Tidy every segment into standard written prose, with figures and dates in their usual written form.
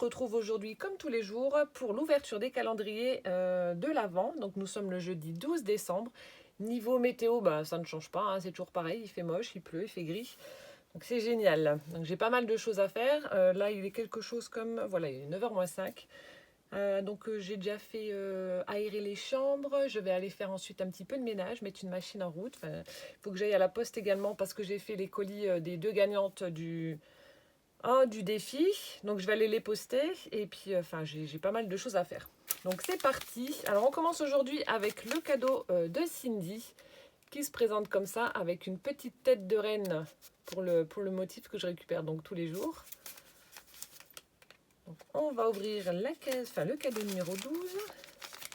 retrouve aujourd'hui, comme tous les jours, pour l'ouverture des calendriers de l'Avent. Donc nous sommes le jeudi 12 décembre. Niveau météo, bah, ça ne change pas, hein, c'est toujours pareil, il fait moche, il pleut, il fait gris. Donc c'est génial. Donc j'ai pas mal de choses à faire. Là, il est quelque chose comme, voilà, il est 9h moins 5. J'ai déjà fait aérer les chambres. Je vais aller faire ensuite un petit peu de ménage, mettre une machine en route. Il faut que j'aille à la poste également parce que j'ai fait les colis des deux gagnantes du défi. Donc je vais aller les poster et puis j'ai pas mal de choses à faire. Donc c'est parti. Alors on commence aujourd'hui avec le cadeau de Cindy qui se présente comme ça avec une petite tête de reine pour le motif que je récupère donc tous les jours. Donc on va ouvrir la caisse, le cadeau numéro 12.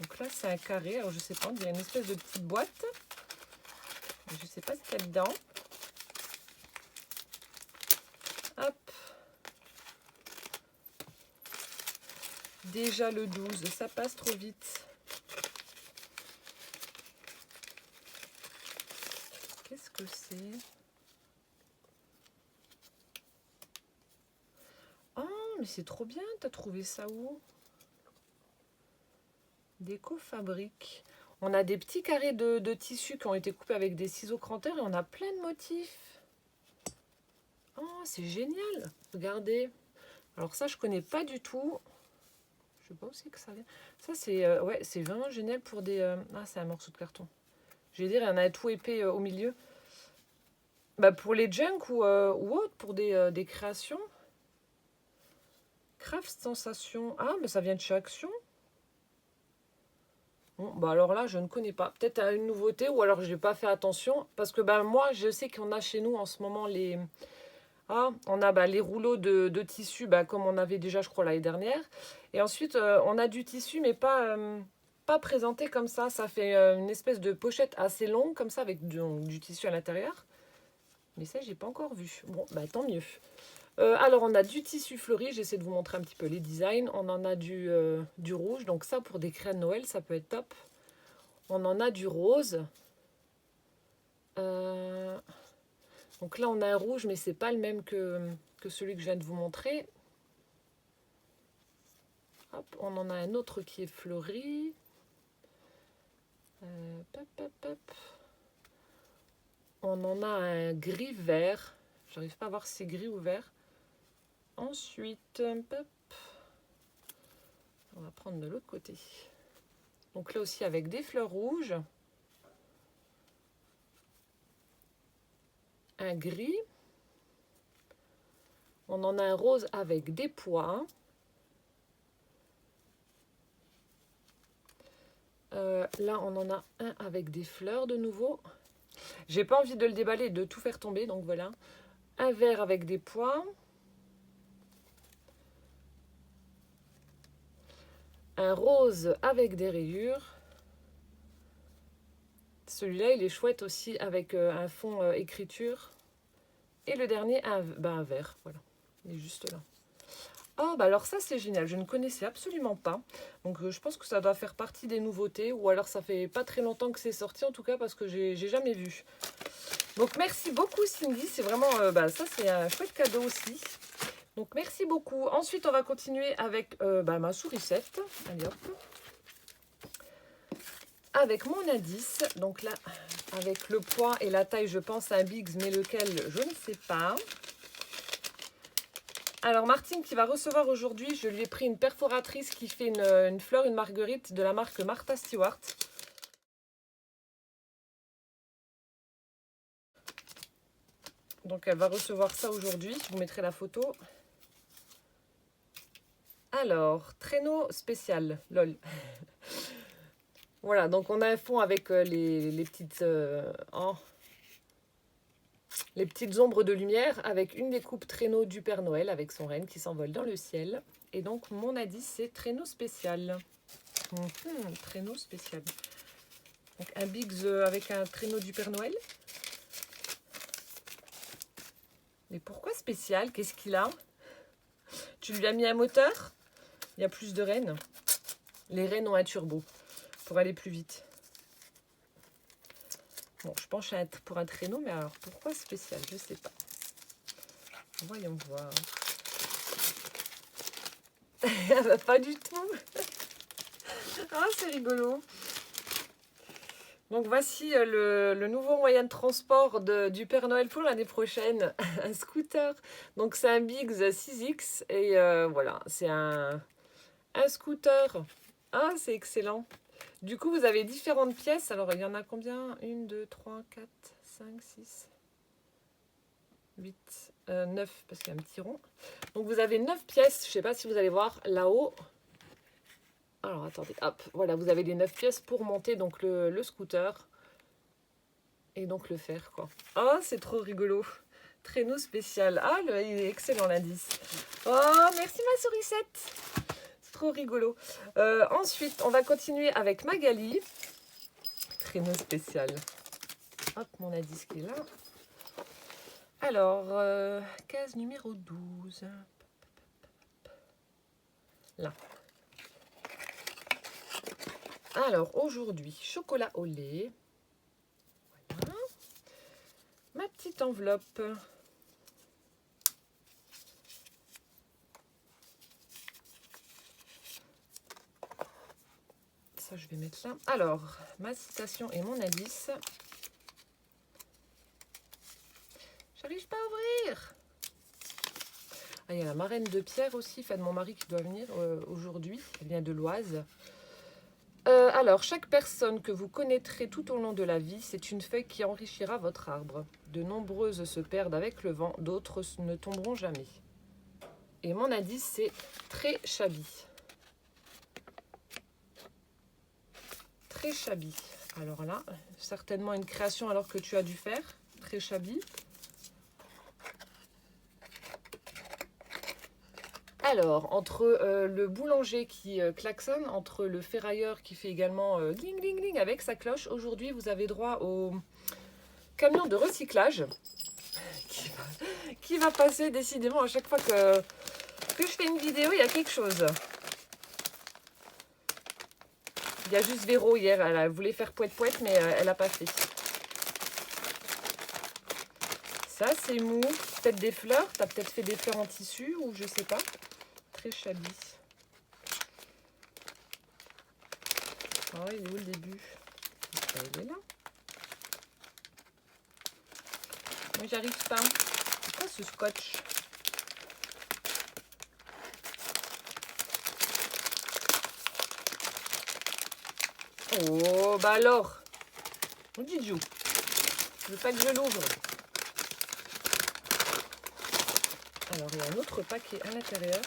Donc là c'est un carré, alors je sais pas, il y a une espèce de petite boîte. Je sais pas ce qu'il y a dedans. Hop. Déjà le 12, ça passe trop vite. Qu'est-ce que c'est? Oh, mais c'est trop bien, t'as trouvé ça où? Déco Fabrique. On a des petits carrés de tissu qui ont été coupés avec des ciseaux cranteurs et on a plein de motifs. Oh, c'est génial. Regardez. Alors ça, je connais pas du tout. Je sais pas où c'est que ça vient. Ça, c'est ouais, c'est vraiment génial pour des... Ah, c'est un morceau de carton. Je vais dire, il y en a tout épais au milieu. Bah, pour les junk ou autre, pour des créations. Craft Sensation. Ah, mais ça vient de chez Action. Bon, bah alors là, je ne connais pas. Peut-être une nouveauté ou alors je n'ai pas fait attention. Parce que moi, je sais qu'on a chez nous en ce moment les... Ah, on a les rouleaux de tissu, comme on avait déjà, je crois, l'année dernière. Et ensuite, on a du tissu, mais pas présenté comme ça. Ça fait une espèce de pochette assez longue, comme ça, avec du tissu à l'intérieur. Mais ça, j'ai pas encore vu. Bon, tant mieux. Alors, on a du tissu fleuri. J'essaie de vous montrer un petit peu les designs. On en a du rouge. Donc ça, pour des crayons de Noël, ça peut être top. On en a du rose. Donc là, on a un rouge, mais c'est pas le même que celui que je viens de vous montrer. Hop, on en a un autre qui est fleuri. On en a un gris vert. J'arrive pas à voir si c'est gris ou vert. Ensuite, on va prendre de l'autre côté. Donc là aussi avec des fleurs rouges. Un gris. On en a un rose avec des pois. Là, on en a un avec des fleurs de nouveau. J'ai pas envie de le déballer, de tout faire tomber, donc voilà. Un vert avec des pois. Un rose avec des rayures. Celui-là, il est chouette aussi avec un fond écriture. Et le dernier, un vert. Voilà, il est juste là. Oh, alors ça, c'est génial. Je ne connaissais absolument pas. Donc, je pense que ça doit faire partie des nouveautés. Ou alors, ça fait pas très longtemps que c'est sorti, en tout cas, parce que j'ai jamais vu. Donc, merci beaucoup, Cindy. C'est vraiment... ça, c'est un chouette cadeau aussi. Donc, merci beaucoup. Ensuite, on va continuer avec ma sourisette. Allez, hop. Avec mon indice. Donc là, avec le poids et la taille, je pense à un Biggs, mais lequel, je ne sais pas. Alors, Martine qui va recevoir aujourd'hui, je lui ai pris une perforatrice qui fait une fleur, une marguerite de la marque Martha Stewart. Donc, elle va recevoir ça aujourd'hui. Je vous mettrai la photo. Alors, traîneau spécial, lol. Voilà, donc on a un fond avec les petites ombres de lumière avec une découpe traîneau du Père Noël avec son renne qui s'envole dans le ciel. Et donc, mon indice, c'est traîneau spécial. Traîneau spécial. Donc, un Biggs avec un traîneau du Père Noël. Mais pourquoi spécial? Qu'est-ce qu'il a? Tu lui as mis un moteur? Il y a plus de rennes. Les rennes ont un turbo pour aller plus vite. Bon, je penche pour un traîneau, mais alors pourquoi spécial? Je ne sais pas. Voyons voir. Pas du tout. Ah, c'est rigolo. Donc voici le nouveau moyen de transport du Père Noël pour l'année prochaine, un scooter. Donc c'est un Biggs 6X et voilà, c'est un scooter. Ah, c'est excellent. Du coup, vous avez différentes pièces. Alors, il y en a combien? 1, 2, 3, 4, 5, 6, 8, 9, parce qu'il y a un petit rond. Donc, vous avez 9 pièces. Je ne sais pas si vous allez voir là-haut. Alors, attendez, hop. Voilà, vous avez les 9 pièces pour monter donc le scooter. Et donc, le faire, quoi. Oh, c'est trop rigolo. Traîneau spécial. Ah, il est excellent, l'indice. Oh, merci, ma sourisette. C'est trop rigolo. Ensuite, on va continuer avec Magali. Traîneau spécial. Hop, mon indice qui est là. Alors, case numéro 12. Là. Alors, aujourd'hui, chocolat au lait. Voilà. Ma petite enveloppe. Ça, je vais mettre là. Alors, ma citation et mon indice. J'arrive pas à ouvrir. Ah, il y a la marraine de Pierre aussi, fête de mon mari qui doit venir aujourd'hui. Elle vient de l'Oise. Alors, chaque personne que vous connaîtrez tout au long de la vie, c'est une feuille qui enrichira votre arbre. De nombreuses se perdent avec le vent, d'autres ne tomberont jamais. Et mon indice, c'est très shabby. Très shabby. Alors là, certainement une création alors que tu as dû faire. Très shabby. Alors, entre le boulanger qui klaxonne, entre le ferrailleur qui fait également gling gling gling avec sa cloche, aujourd'hui vous avez droit au camion de recyclage qui va passer décidément à chaque fois que je fais une vidéo, il y a quelque chose. Il y a juste Véro hier, elle voulait faire poète-poète, mais elle n'a pas fait. Ça, c'est mou. Peut-être des fleurs. Tu as peut-être fait des fleurs en tissu ou je sais pas. Très shabby. Oh, il est où le début? Il est là. Mais j'arrive pas. C'est quoi ce scotch? Oh, bah alors. On dit Dieu. Je veux pas que je l'ouvre. Alors, il y a un autre paquet à l'intérieur.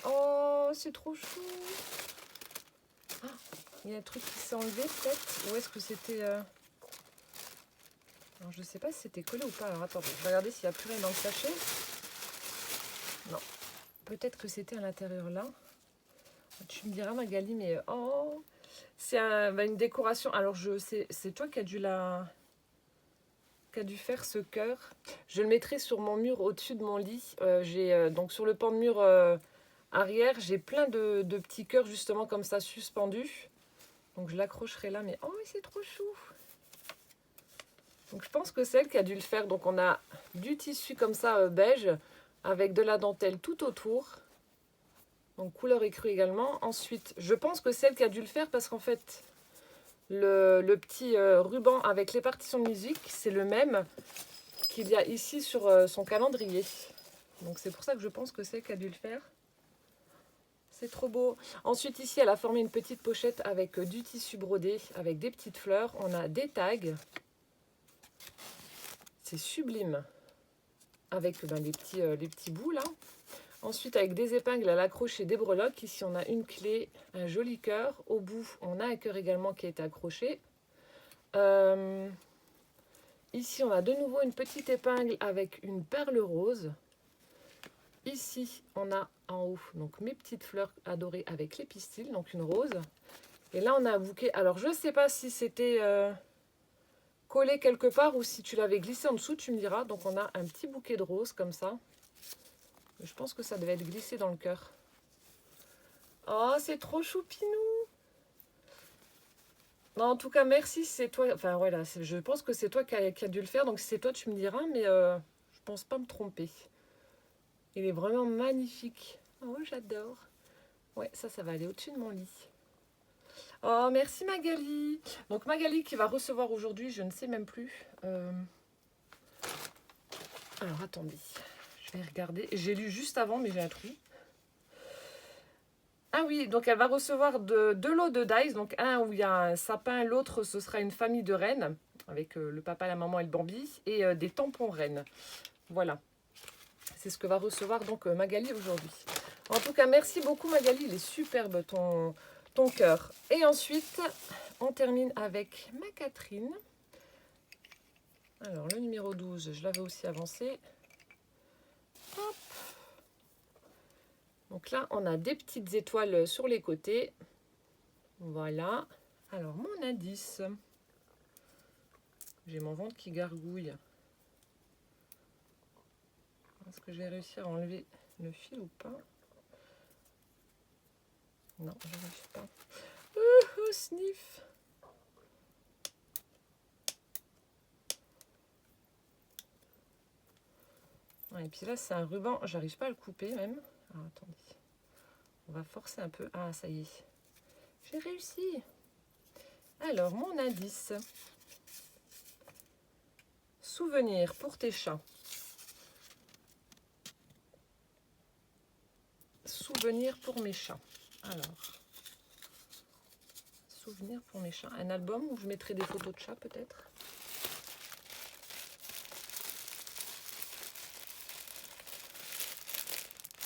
Oh, c'est trop chou. Ah, il y a un truc qui s'est enlevé peut-être. Ou est-ce que c'était... Alors, je sais pas si c'était collé ou pas. Alors attendez, je vais regarder s'il n'y a plus rien dans le sachet. Non. Peut-être que c'était à l'intérieur là. Tu me diras Magali, mais oh, c'est une décoration. Alors c'est toi qui as dû faire ce cœur. Je le mettrai sur mon mur au-dessus de mon lit. Donc sur le pan de mur arrière, j'ai plein de petits cœurs justement comme ça suspendus. Donc je l'accrocherai là, mais oh c'est trop chou. Donc je pense que c'est elle qui a dû le faire. Donc on a du tissu comme ça beige avec de la dentelle tout autour. Donc couleur écrue également. Ensuite, je pense que c'est elle qui a dû le faire parce qu'en fait, le petit ruban avec les partitions de musique, c'est le même qu'il y a ici sur son calendrier. Donc c'est pour ça que je pense que c'est elle qui a dû le faire. C'est trop beau. Ensuite ici, elle a formé une petite pochette avec du tissu brodé, avec des petites fleurs. On a des tags. C'est sublime. Avec les petits bouts là. Ensuite, avec des épingles à l'accroche et des breloques. Ici, on a une clé, un joli cœur. Au bout, on a un cœur également qui est accroché. Ici, on a de nouveau une petite épingle avec une perle rose. Ici, on a en haut donc mes petites fleurs adorées avec les pistils, donc une rose. Et là, on a un bouquet. Alors, je ne sais pas si c'était collé quelque part ou si tu l'avais glissé en dessous, tu me diras. Donc on a un petit bouquet de roses comme ça. Je pense que ça devait être glissé dans le cœur. Oh, c'est trop choupinou. Non, en tout cas, merci, c'est toi. Enfin, voilà, je pense que c'est toi qui a dû le faire. Donc, si c'est toi, tu me diras, mais je pense pas me tromper. Il est vraiment magnifique. Oh, j'adore. Ouais, ça va aller au-dessus de mon lit. Oh, merci Magali. Donc, Magali qui va recevoir aujourd'hui, je ne sais même plus. Alors, attendez. Je vais regarder. J'ai lu juste avant, mais j'ai un trou. Ah oui, donc elle va recevoir deux lots de dice. Donc un où il y a un sapin, l'autre ce sera une famille de rennes, avec le papa, la maman et le Bambi, et des tampons rennes. Voilà. C'est ce que va recevoir donc Magali aujourd'hui. En tout cas, merci beaucoup Magali, il est superbe ton cœur. Et ensuite, on termine avec ma Catherine. Alors, le numéro 12, je l'avais aussi avancé. Hop. Donc là, on a des petites étoiles sur les côtés. Voilà. Alors, mon indice. J'ai mon ventre qui gargouille. Est-ce que je vais réussir à enlever le fil ou pas? Non, je n'arrive pas. Sniff. Ouais, et puis là, c'est un ruban. J'arrive pas à le couper même. Alors, attendez. On va forcer un peu. Ah, ça y est. J'ai réussi. Alors, mon indice. Souvenir pour tes chats. Souvenir pour mes chats. Alors, souvenir pour mes chats. Un album où je mettrai des photos de chats peut-être.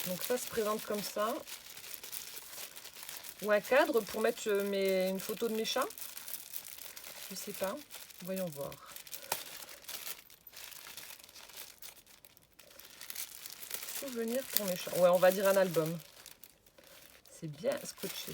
Donc ça se présente comme ça. Ou un cadre pour mettre une photo de mes chats. Je sais pas. Voyons voir. Souvenir pour mes chats. Ouais, on va dire un album. C'est bien scotché.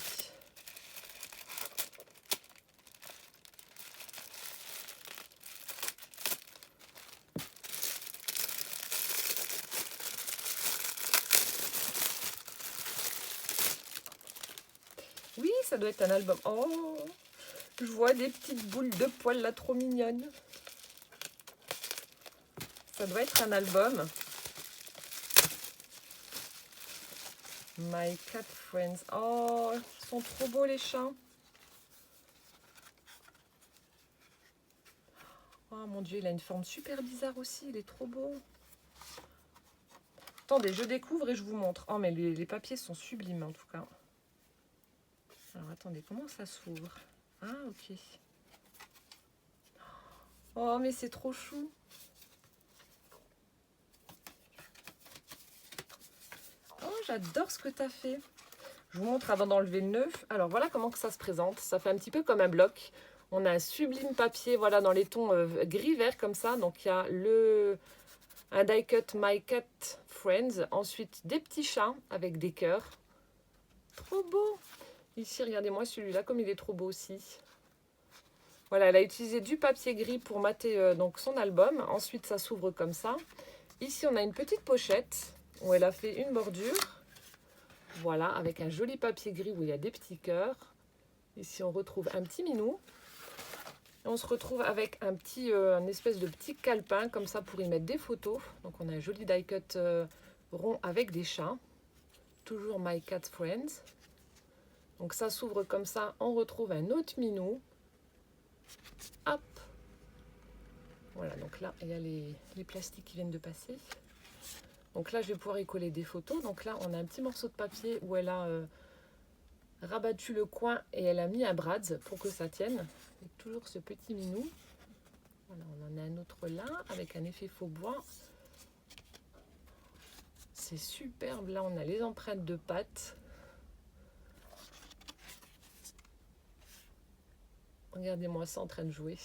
Oui, ça doit être un album. Oh, je vois des petites boules de poils là, trop mignonnes. Ça doit être un album. My Cat Friends. Oh, ils sont trop beaux les chats. Oh mon Dieu, il a une forme super bizarre aussi. Il est trop beau. Attendez, je découvre et je vous montre. Oh, mais les papiers sont sublimes en tout cas. Alors, attendez, comment ça s'ouvre? Ah, ok. Oh, mais c'est trop chou. Oh, j'adore ce que tu as fait. Je vous montre avant d'enlever le nœud. Alors, voilà comment que ça se présente. Ça fait un petit peu comme un bloc. On a un sublime papier, voilà, dans les tons gris-vert comme ça. Donc, il y a un die cut My Cat Friends. Ensuite, des petits chats avec des cœurs. Trop beau. Ici, regardez-moi celui-là, comme il est trop beau aussi. Voilà, elle a utilisé du papier gris pour mater donc son album. Ensuite, ça s'ouvre comme ça. Ici, on a une petite pochette où elle a fait une bordure. Voilà, avec un joli papier gris où il y a des petits cœurs. Ici, on retrouve un petit minou. Et on se retrouve avec un espèce de petit calepin comme ça pour y mettre des photos. Donc, on a un joli die cut rond avec des chats. Toujours My Cat Friends. Donc ça s'ouvre comme ça, on retrouve un autre minou. Hop. Voilà, donc là, il y a les plastiques qui viennent de passer. Donc là, je vais pouvoir y coller des photos. Donc là, on a un petit morceau de papier où elle a rabattu le coin et elle a mis un brads pour que ça tienne. Et toujours ce petit minou. Voilà, on en a un autre là, avec un effet faux bois. C'est superbe. Là, on a les empreintes de pattes. Regardez-moi ça en train de jouer.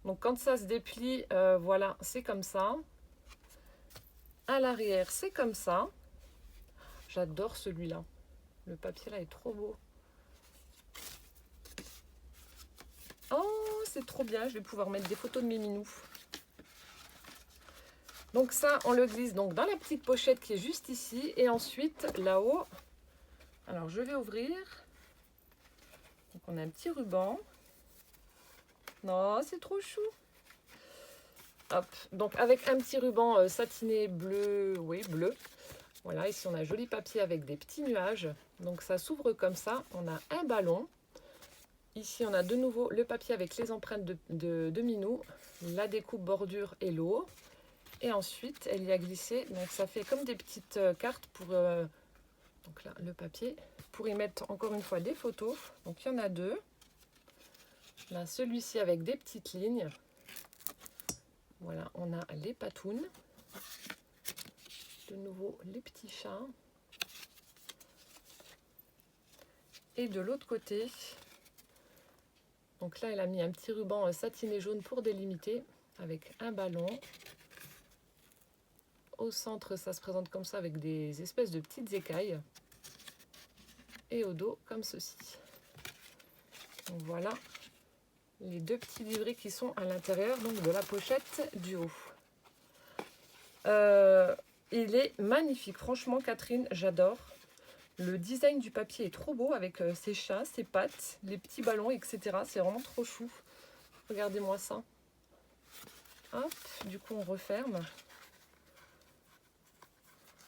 Donc quand ça se déplie, voilà, c'est comme ça. À l'arrière, c'est comme ça. J'adore celui-là. Le papier là est trop beau. Oh, c'est trop bien, je vais pouvoir mettre des photos de mes minous. Donc ça, on le glisse donc dans la petite pochette qui est juste ici. Et ensuite, là-haut, alors je vais ouvrir. Donc on a un petit ruban. Non, c'est trop chou. Hop, donc avec un petit ruban satiné bleu, oui, bleu. Voilà, ici on a un joli papier avec des petits nuages. Donc ça s'ouvre comme ça. On a un ballon. Ici, on a de nouveau le papier avec les empreintes de Minou, la découpe bordure et l'eau. Et ensuite, elle y a glissé. Donc, ça fait comme des petites cartes pour... donc là, le papier. Pour y mettre encore une fois des photos. Donc, il y en a deux. Là, celui-ci avec des petites lignes. Voilà, on a les patounes. De nouveau, les petits chats. Et de l'autre côté... Donc là, elle a mis un petit ruban satiné jaune pour délimiter avec un ballon. Au centre, ça se présente comme ça avec des espèces de petites écailles. Et au dos, comme ceci. Donc voilà les deux petits livrets qui sont à l'intérieur donc de la pochette du haut. Il est magnifique. Franchement, Catherine, j'adore. Le design du papier est trop beau avec ses chats, ses pattes, les petits ballons, etc. C'est vraiment trop chou. Regardez-moi ça. Hop, du coup, on referme.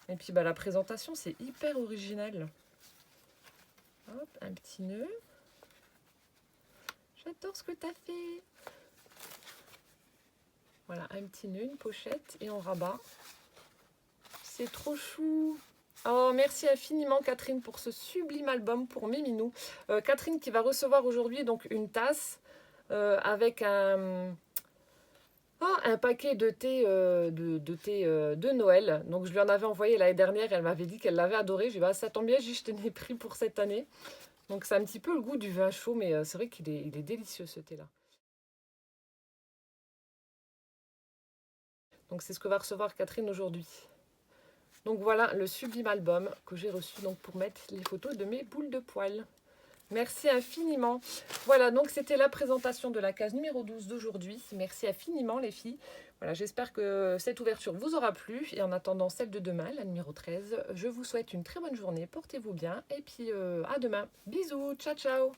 Et puis, bah, la présentation, c'est hyper original. Hop, un petit nœud. J'adore ce que tu as fait. Voilà, un petit nœud, une pochette et on rabat. C'est trop chou. Oh, merci infiniment Catherine pour ce sublime album pour mes minous. Catherine qui va recevoir aujourd'hui donc une tasse avec un paquet de thé, de Noël. Donc je lui en avais envoyé l'année dernière, elle m'avait dit qu'elle l'avait adoré. J'ai dit bah, ça tombe bien, je t'en ai pris pour cette année. Donc c'est un petit peu le goût du vin chaud, mais c'est vrai qu'il est délicieux ce thé-là. Donc c'est ce que va recevoir Catherine aujourd'hui. Donc voilà le sublime album que j'ai reçu donc pour mettre les photos de mes boules de poils. Merci infiniment. Voilà, donc c'était la présentation de la case numéro 12 d'aujourd'hui. Merci infiniment les filles. Voilà, j'espère que cette ouverture vous aura plu. Et en attendant celle de demain, la numéro 13, je vous souhaite une très bonne journée. Portez-vous bien et puis à demain. Bisous, ciao ciao.